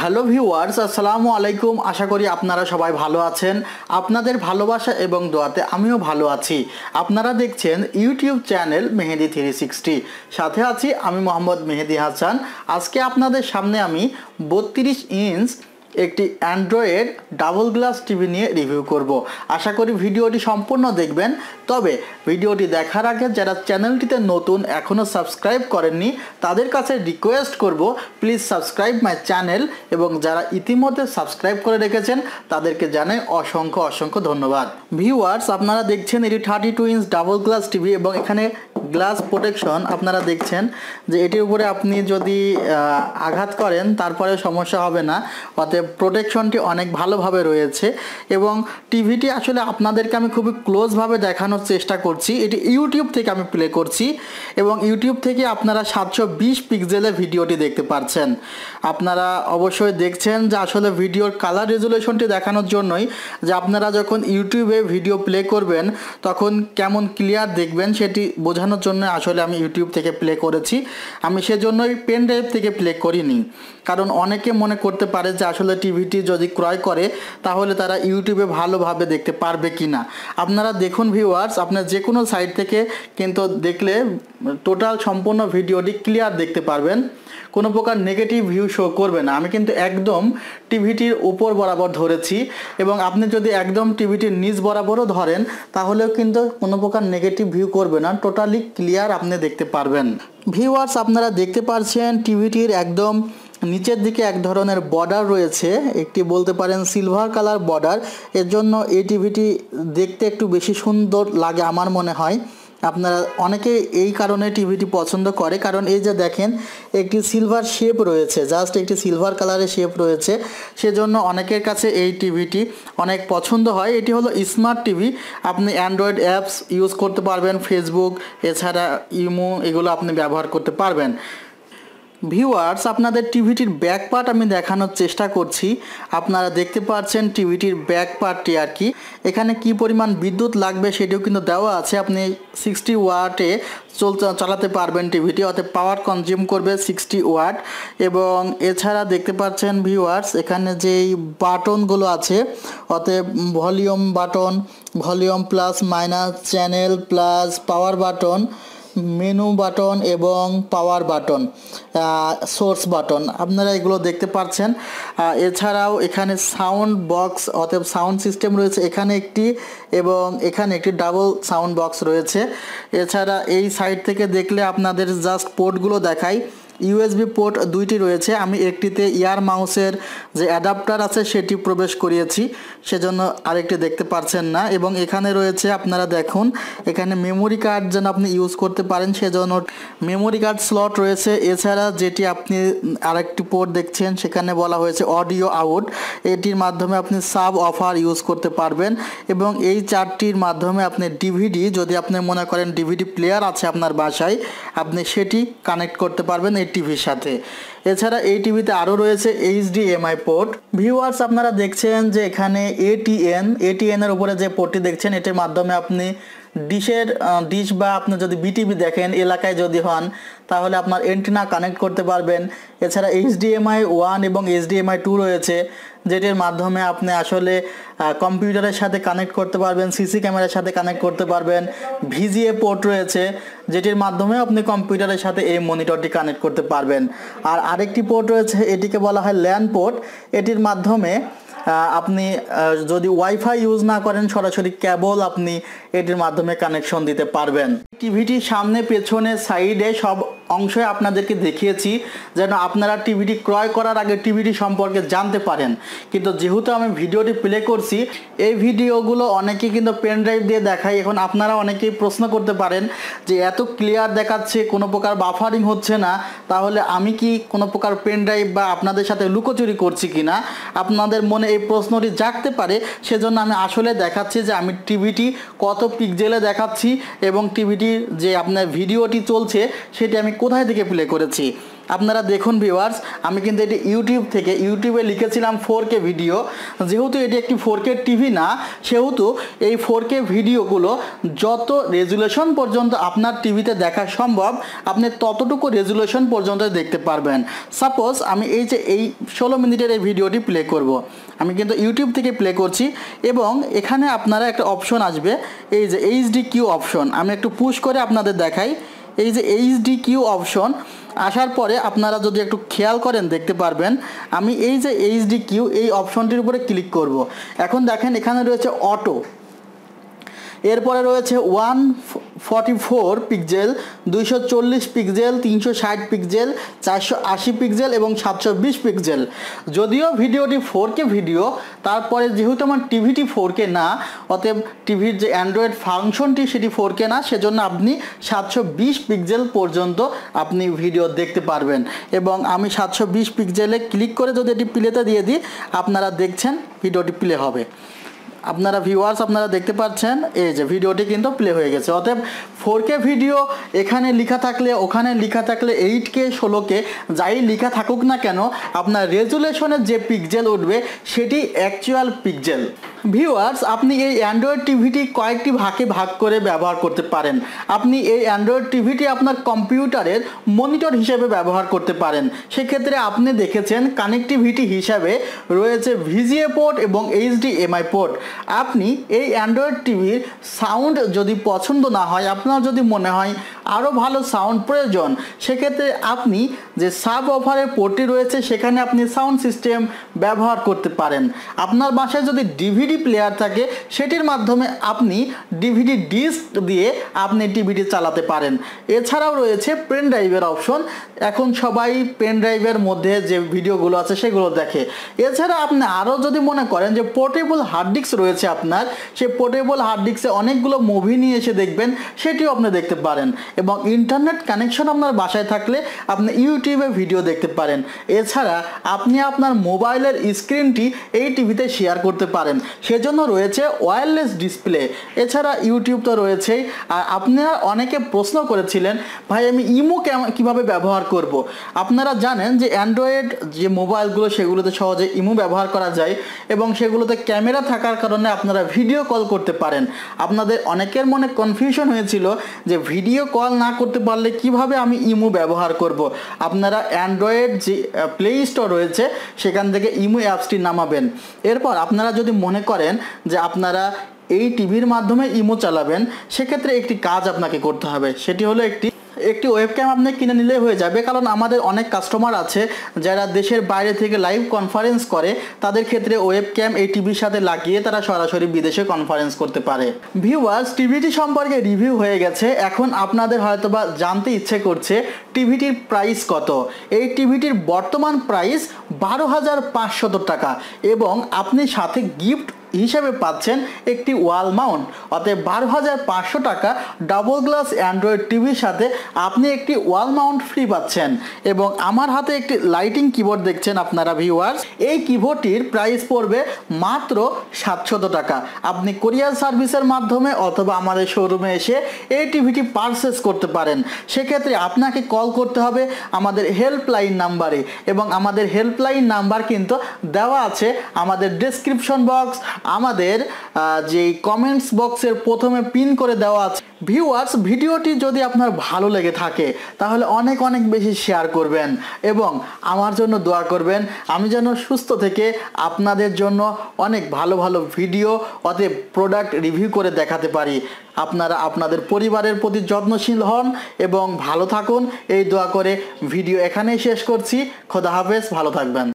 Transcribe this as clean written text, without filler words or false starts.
Hello viewers, আসসালামু আলাইকুম। আশা করি আপনারা সবাই ভালো আছেন। আপনাদের ভালোবাসা এবং দোয়াতে আমিও ভালো আছি। আপনারা দেখছেন ইউটিউব চ্যানেল মেহেদি 360, সাথে আছি আমি মোহাম্মদ মেহেদি হাসান। আজকে আপনাদের সামনে আমি 32 ইঞ্চ একটি অ্যান্ড্রয়েড ডাবল গ্লাস টিভি নিয়ে রিভিউ করব। আশা করি ভিডিওটি সম্পূর্ণ দেখবেন। তবে ভিডিওটি দেখার আগে যারা চ্যানেলটিতে নতুন, এখনও সাবস্ক্রাইব করেননি, তাদের কাছে রিকোয়েস্ট করব প্লিজ সাবস্ক্রাইব মাই চ্যানেল, এবং যারা ইতিমধ্যে সাবস্ক্রাইব করে রেখেছেন তাদেরকে জানাই অসংখ্য ধন্যবাদ। ভিউয়ার্স, আপনারা দেখছেন এটি 32 ইঞ্চ ডাবল গ্লাস টিভি, এবং এখানে গ্লাস প্রোটেকশন আপনারা দেখছেন যে এটির উপরে আপনি যদি আঘাত করেন তারপরে সমস্যা হবে না, অতএব প্রোটেকশনটি অনেক ভালোভাবে রয়েছে। এবং টিভিটি আসলে আপনাদেরকে আমি খুবই ক্লোজভাবে দেখানোর চেষ্টা করছি। এটি ইউটিউব থেকে আমি প্লে করছি, এবং ইউটিউব থেকে আপনারা 720 পিক্সেলে ভিডিওটি দেখতে পাচ্ছেন। আপনারা অবশ্যই দেখছেন যে আসলে ভিডিওর কালার রেজুলেশনটি দেখানোর জন্যই, যে আপনারা যখন ইউটিউবে ভিডিও প্লে করবেন তখন কেমন ক্লিয়ার দেখবেন সেটি বোঝানোর জন্য আসলে আমি ইউটিউব থেকে প্লে করেছি। আমি সেজন্যই পেন ড্রাইভ থেকে প্লে করিনি, কারণ অনেকে মনে করতে পারে যে আসলে টিভিটি যদি ক্রয় করে তাহলে তারা ইউটিউবে ভালোভাবে দেখতে পারবে কি না। আপনারা দেখুন ভিউয়ার্স, আপনার যে কোনো সাইট থেকে কিন্তু দেখলে টোটাল সম্পূর্ণ ভিডিওটি ক্লিয়ার দেখতে পারবেন, কোনো প্রকার নেগেটিভ ভিউ শো করবে না। আমি কিন্তু একদম টিভিটির উপর বরাবর ধরেছি, এবং আপনি যদি একদম টিভিটির নিচ বরাবরও ধরেন তাহলেও কিন্তু কোনো প্রকার নেগেটিভ ভিউ করবে না, টোটালি ক্লিয়ার আপনি দেখতে পারবেন। ভিউয়ার্স, আপনারা দেখতে পাচ্ছেন টিভিটির একদম নিচের দিকে এক ধরনের বর্ডার রয়েছে, একটি বলতে পারেন সিলভার কালার বর্ডার। এর জন্য এই টিভিটি দেখতে একটু বেশি সুন্দর লাগে আমার মনে হয়। আপনারা অনেকে এই কারণে টিভিটি পছন্দ করে, কারণ এই যে দেখেন একটি সিলভার শেপ রয়েছে, জাস্ট একটি সিলভার কালারের শেপ রয়েছে, সেজন্য অনেকের কাছে এই টিভিটি অনেক পছন্দ হয়। এটি হলো স্মার্ট টিভি, আপনি অ্যান্ড্রয়েড অ্যাপস ইউজ করতে পারবেন, ফেসবুক এছাড়া ইমো এগুলো আপনি ব্যবহার করতে পারবেন। ভিউয়ার্স, আপনাদের টিভিটির ব্যাক পার্ট আমি দেখানোর চেষ্টা করছি। আপনারা দেখতে পাচ্ছেন টিভিটির ব্যাক পার্টটি আর কি, এখানে কি পরিমাণ বিদ্যুৎ লাগবে সেটিও কিন্তু দেওয়া আছে। আপনি 60 ওয়াটে চালাতে পারবেন টিভিটি, অর্থাৎ পাওয়ার কনজিউম করবে 60 ওয়াট। এবং এছাড়া দেখতে পাচ্ছেন ভিউয়ার্স, এখানে যেই বাটনগুলো আছে, অতএব volume button, volume plus minus, channel plus, power button, menu button এবং পাওয়ার বাটন, সোর্স বাটন, আপনারা এগুলো দেখতে পাচ্ছেন। এছাড়াও এখানে সাউন্ড বক্স, অতএব সাউন্ড সিস্টেম রয়েছে এখানে একটি, এবং এখানে একটি ডাবল সাউন্ড বক্স রয়েছে। এছাড়া এই সাইড থেকে দেখলে আপনাদের জাস্ট পোর্টগুলো দেখাই। ইউএসবি পোর্ট দুইটি রয়েছে, আমি একটিতে ইয়ার মাউসের যে অ্যাডাপ্টার আছে সেটি প্রবেশ করিয়েছি, সেজন্য আরেকটি দেখতে পারছেন না। এবং এখানে রয়েছে, আপনারা দেখুন এখানে মেমোরি কার্ড যেন আপনি ইউজ করতে পারেন সেজন্য মেমোরি কার্ড স্লট রয়েছে। এছাড়া যেটি আপনি আরেকটি পোর্ট দেখছেন সেখানে বলা হয়েছে অডিও আউট, এটির মাধ্যমে আপনি সাব অফার ইউজ করতে পারবেন। এবং এই চারটির মাধ্যমে আপনি ডিভিডি, যদি আপনি মনে করেন ডিভিডি প্লেয়ার আছে আপনার বাসায়, আপনি সেটি কানেক্ট করতে পারবেন এই টিভির সাথে। এছাড়া এই টিভিতে আরও রয়েছে HDMI পোর্ট। ভিউয়ার্স, আপনারা দেখছেন যে এখানে ATN এর উপরে যে পোর্টটি দেখছেন, এটির মাধ্যমে আপনি ডিশ বা আপনি যদি বিটিভি দেখেন এলাকায় যদি হন তাহলে আপনার এন্টিনা কানেক্ট করতে পারবেন। এছাড়া HDMI 1 এবং HDMI 2 রয়েছে, যেটির মাধ্যমে আপনি আসলে কম্পিউটারের সাথে কানেক্ট করতে পারবেন, সিসি ক্যামেরার সাথে কানেক্ট করতে পারবেন। VGA পোর্ট রয়েছে, যেটির মাধ্যমে আপনি কম্পিউটারের সাথে এই মনিটরটি কানেক্ট করতে পারবেন। আর আরেকটি পোর্ট রয়েছে, এটিকে বলা হয় ল্যান পোর্ট, এটির মাধ্যমে আপনি যদি ওয়াইফাই ইউজ না করেন সরাসরি কেবল আপনি এটির মাধ্যমে কানেকশন দিতে পারবেন। টিভিটির সামনে, পেছনে, সাইডে সব অংশে আপনাদেরকে দেখিয়েছি যেন আপনারা টিভিটি ক্রয় করার আগে টিভিটি সম্পর্কে জানতে পারেন। কিন্তু যেহেতু আমি ভিডিওটি প্লে করছি, এই ভিডিওগুলো অনেকেই কিন্তু পেন ড্রাইভ দিয়ে দেখায়। এখন আপনারা অনেকেই প্রশ্ন করতে পারেন যে এত ক্লিয়ার দেখাচ্ছে, কোনো প্রকার বাফারিং হচ্ছে না, তাহলে আমি কি কোনো প্রকার পেন ড্রাইভ বা আপনাদের সাথে লুকোচুরি করছি কিনা, আপনাদের মনে এই প্রশ্নটি জাগতে পারে। সেজন্য আমি আসলে দেখাচ্ছি যে আমি টিভিটি কত পিক্সেলে দেখাচ্ছি, এবং টিভিটির যে আপনার ভিডিওটি চলছে সেটি আমি কোথায় থেকে প্লে করেছি। আপনারা দেখুন ভিউয়ার্স, আমি কিন্তু এটি ইউটিউবে লিখেছিলাম 4K ভিডিও। যেহেতু এটি একটি 4K টিভি না, সেহেতু এই 4K ভিডিওগুলো যত রেজুলেশন পর্যন্ত আপনার টিভিতে দেখা সম্ভব আপনি ততটুকু রেজুলেশন পর্যন্ত দেখতে পারবেন। সাপোজ আমি এই 16 মিনিটের এই ভিডিওটি প্লে করব। আমি কিন্তু ইউটিউব থেকে প্লে করছি এবং এখানে আপনারা একটা অপশন আসবে, এই যে HDQ অপশন। আমি একটু পুশ করে আপনাদের দেখাই। এই যে HDQ অপশন আসার পরে আপনারা যদি একটু খেয়াল করেন দেখতে পারবেন, আমি এই যে HDQ এই অপশনটির উপরে ক্লিক করব। এখন দেখেন এখানে রয়েছে অটো, এরপরে রয়েছে 144 পিক্সেল, 240 পিক্সেল, 360 পিক্সেল, 480 পিক্সেল এবং 720 পিক্সেল। যদিও ভিডিওটি 4K ভিডিও, তারপরে যেহেতু আমার টিভিটি 4K না, অতএব টিভির যে অ্যান্ড্রয়েড ফাংশনটি সেটি 4K না, সেজন্য আপনি 720 পিক্সেল পর্যন্ত আপনি ভিডিও দেখতে পারবেন। এবং আমি 720 পিক্সেলে ক্লিক করে যদি এটি প্লেতে দিয়ে দিই, আপনারা দেখছেন ভিডিওটি প্লে হবে। আপনারা ভিউয়ার্স আপনারা দেখতে পাচ্ছেন এই যে ভিডিওটি কিন্তু প্লে হয়ে গেছে। অতএব 4K ভিডিও এখানে লেখা থাকলে ওখানে লেখা থাকলে 8K 16K যাই লেখা থাকুক না কেন, আপনার রেজুলেশনের যে পিক্সেল উঠবে সেটি অ্যাকচুয়াল পিক্সেল। ভিউয়ার্স, আপনি এই অ্যান্ড্রয়েড টিভিটি কয়েকটি ভাগে ভাগ করে ব্যবহার করতে পারেন। আপনি এই অ্যান্ড্রয়েড টিভিটি আপনার কম্পিউটারের মনিটর হিসেবে ব্যবহার করতে পারেন। সেক্ষেত্রে আপনি দেখেছেন কানেক্টিভিটি হিসাবে রয়েছে VGA পোর্ট এবং HDMI পোর্ট। আপনি এই অ্যান্ড্রয়েড টিভির সাউন্ড যদি পছন্দ না হয়, আপনার যদি মনে হয় আরও ভালো সাউন্ড প্রয়োজন, সেক্ষেত্রে আপনি যে সাব অফারের পোর্টটি রয়েছে সেখানে আপনি সাউন্ড সিস্টেম ব্যবহার করতে পারেন। আপনার বাসায় যদি ডিভিডি প্লেয়ার থাকে, সেটির মাধ্যমে আপনি ডিভিডি ডিস্ক দিয়ে আপনি টিভিটি চালাতে পারেন। এছাড়াও রয়েছে পেন ড্রাইভের অপশন। এখন সবাই পেন ড্রাইভের মধ্যে যে ভিডিওগুলো আছে সেগুলো দেখে। এছাড়া আপনি আরও যদি মনে করেন যে পোর্টেবল হার্ড ডিস্ক রয়েছে আপনার, সেই পোর্টেবল হার্ড ডিস্কে অনেকগুলো মুভি নিয়ে এসে দেখবেন, সেটিও আপনি দেখতে পারেন। এবং ইন্টারনেট কানেকশন আপনার বাসায় থাকলে আপনি ইউটিউবে ভিডিও দেখতে পারেন। এছাড়া আপনি আপনার মোবাইলের স্ক্রিনটি এই টিভিতে শেয়ার করতে পারেন, সেজন্য রয়েছে ওয়্যারলেস ডিসপ্লে। এছাড়া ইউটিউব তো রয়েছেই। আর আপনারা অনেকে প্রশ্ন করেছিলেন, ভাই আমি ইমো কীভাবে ব্যবহার করব। আপনারা জানেন যে অ্যান্ড্রয়েড যে মোবাইলগুলো সেগুলোতে সহজে ইমো ব্যবহার করা যায় এবং সেগুলোতে ক্যামেরা থাকার কারণে আপনারা ভিডিও কল করতে পারেন। আপনাদের অনেকের মনে কনফিউশন হয়েছিল যে ভিডিও কল না করতে পারলে কিভাবে আমি ইমো ব্যবহার করব। আপনারা অ্যান্ড্রয়েড যে প্লে স্টোর রয়েছে সেখান থেকে ইমো অ্যাপসটি নামাবেন। এরপর আপনারা যদি মনে করেন যে আপনারা এই টিভির মাধ্যমে ইমো চালাবেন, সেক্ষেত্রে একটি কাজ আপনাকে করতে হবে। সেটি হলো একটি ওয়েবক্যাম আপনি কিনে নিলে হয়ে যাবে। কারণ আমাদের অনেক কাস্টমার আছে যারা দেশের বাইরে থেকে লাইভ কনফারেন্স করে, তাদের ক্ষেত্রে ওয়েবক্যাম এই টিভির সাথে লাগিয়ে তারা সরাসরি বিদেশে কনফারেন্স করতে পারে। ভিউয়ার্স, টিভিটি সম্পর্কে রিভিউ হয়ে গেছে। এখন আপনাদের হয়তোবা জানতে ইচ্ছে করছে টিভিটির প্রাইস কত। এই টিভিটির বর্তমান প্রাইস 12,500 টাকা এবং আপনি সাথে গিফট হিসেবে পাচ্ছেন একটি ওয়াল মাউন্ট। অতএব 12,500 টাকা ডাবল গ্লাস অ্যান্ড্রয়েড টিভির সাথে আপনি একটি ওয়াল মাউন্ট ফ্রি পাচ্ছেন। এবং আমার হাতে একটি লাইটিং কিবোর্ড দেখছেন আপনারা ভিউয়ার্স। এই কিবোর্ডটির প্রাইস পড়বে মাত্র 700 টাকা। আপনি কোরিয়ার সার্ভিসের মাধ্যমে অথবা আমাদের শোরুমে এসে এই টিভিটি পারচেস করতে পারেন। সেক্ষেত্রে আপনাকে কল করতে হবে আমাদের হেল্পলাইন নাম্বারে এবং আমাদের হেল্পলাইন নাম্বার কিন্তু দেওয়া আছে আমাদের ডেসক্রিপশন বক্স, আমাদের যে কমেন্টস বক্সের প্রথমে পিন করে দেওয়া আছে। ভিউয়ার্স, ভিডিওটি যদি আপনার ভালো লেগে থাকে তাহলে অনেক অনেক বেশি শেয়ার করবেন এবং আমার জন্য দোয়া করবেন, আমি যেন সুস্থ থেকে আপনাদের জন্য অনেক ভালো ভালো ভিডিও অতএব প্রোডাক্ট রিভিউ করে দেখাতে পারি। আপনারা আপনাদের পরিবারের প্রতি যত্নশীল হন এবং ভালো থাকুন, এই দোয়া করে ভিডিও এখানেই শেষ করছি। খোদা হাফেজ, ভালো থাকবেন।